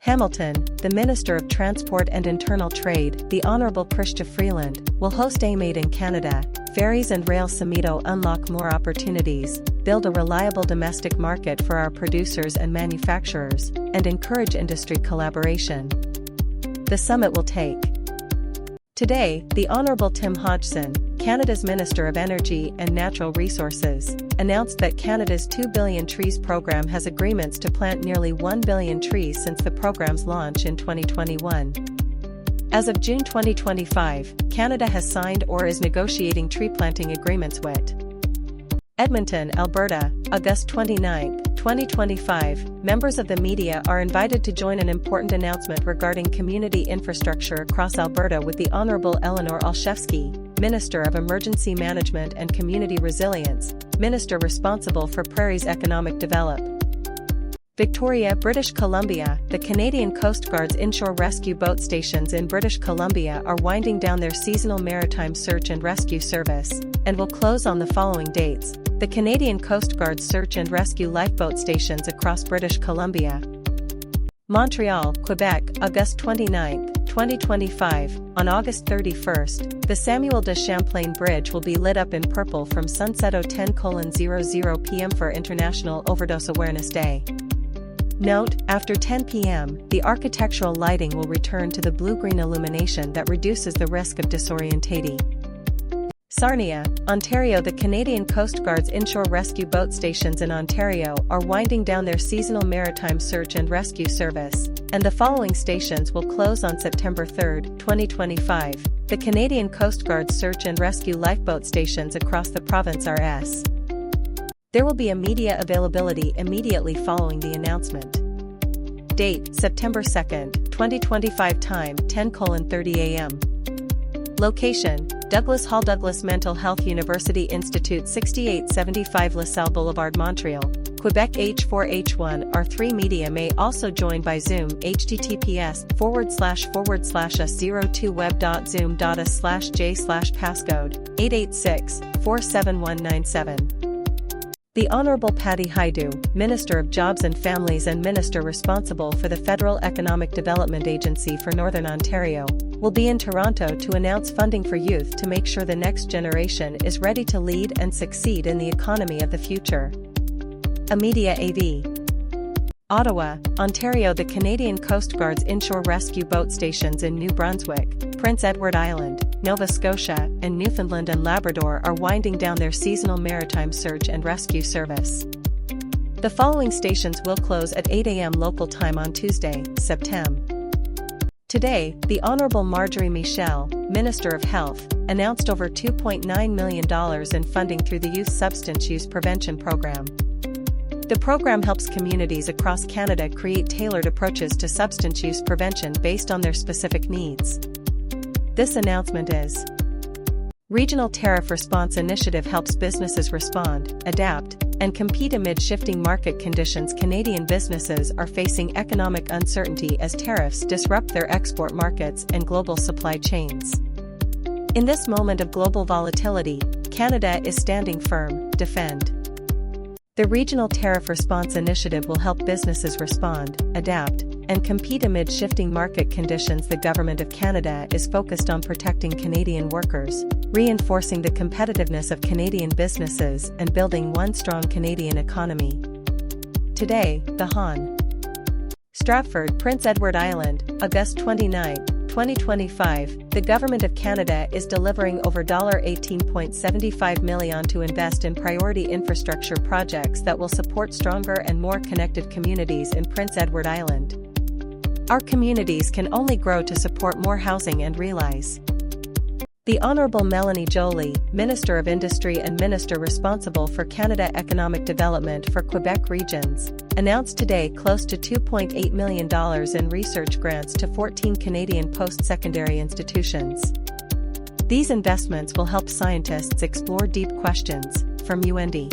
Hamilton, the Minister of Transport and Internal Trade, the Honourable Chrystia Freeland, will host AMAID in Canada. Ferries and Rail Summit unlock more opportunities, build a reliable domestic market for our producers and manufacturers, and encourage industry collaboration. The summit will take. Today, the Honourable Tim Hodgson, Canada's Minister of Energy and Natural Resources, announced that Canada's 2 Billion Trees program has agreements to plant nearly 1 billion trees since the program's launch in 2021. As of June 2025, Canada has signed or is negotiating tree planting agreements with Edmonton, Alberta, August 29, 2025. Members of the media are invited to join an important announcement regarding community infrastructure across Alberta with the Honourable Eleanor Olszewski, Minister of Emergency Management and Community Resilience, Minister responsible for Prairie's economic development. Victoria, British Columbia. The Canadian Coast Guard's inshore rescue boat stations in British Columbia are winding down their seasonal maritime search and rescue service, and will close on the following dates. The Canadian Coast Guard's search and rescue lifeboat stations across British Columbia. Montreal, Quebec, August 29, 2025. On August 31st, the Samuel de Champlain Bridge will be lit up in purple from sunset 10:00 p.m. for International Overdose Awareness Day. Note, after 10 p.m., the architectural lighting will return to the blue-green illumination that reduces the risk of disorientation. Sarnia, Ontario. The Canadian Coast Guard's inshore rescue boat stations in Ontario are winding down their seasonal maritime search and rescue service, and the following stations will close on September 3, 2025. The Canadian Coast Guard's search and rescue lifeboat stations across the province are s. There will be a media availability immediately following the announcement. Date, September 2, 2025. Time, 10:30 a.m. Location, Douglas Hall. Douglas Mental Health University Institute, 6875 LaSalle Boulevard, Montreal, Quebec. H4H1R3 Media may also join by Zoom. https://02web.zoom.us/j/passcode 886-47197. The Honourable Patty Hajdu, Minister of Jobs and Families and Minister responsible for the Federal Economic Development Agency for Northern Ontario, will be in Toronto to announce funding for youth to make sure the next generation is ready to lead and succeed in the economy of the future. Amedia AV. Ottawa, Ontario. The Canadian Coast Guard's inshore rescue boat stations in New Brunswick, Prince Edward Island, Nova Scotia, and Newfoundland and Labrador are winding down their seasonal maritime search and rescue service. The following stations will close at 8 a.m. local time on Tuesday, September. Today, the Honourable Marjorie Michel, Minister of Health, announced over $2.9 million in funding through the Youth Substance Use Prevention Program. The program helps communities across Canada create tailored approaches to substance use prevention based on their specific needs. This announcement is Regional Tariff Response Initiative helps businesses respond, adapt, and compete amid shifting market conditions. Canadian businesses are facing economic uncertainty as tariffs disrupt their export markets and global supply chains. In this moment of global volatility, Canada is standing firm. Defend. The Regional Tariff Response Initiative will help businesses respond, adapt, and compete amid shifting market conditions. The Government of Canada is focused on protecting Canadian workers, reinforcing the competitiveness of Canadian businesses, and building one strong Canadian economy. Today, the Hon. Stratford, Prince Edward Island, August 29, 2025. The Government of Canada is delivering over $18.75 million to invest in priority infrastructure projects that will support stronger and more connected communities in Prince Edward Island. Our communities can only grow to support more housing and realize. The Honourable Melanie Joly, Minister of Industry and Minister responsible for Canada Economic Development for Quebec regions, announced today close to $2.8 million in research grants to 14 Canadian post-secondary institutions. These investments will help scientists explore deep questions, from UND.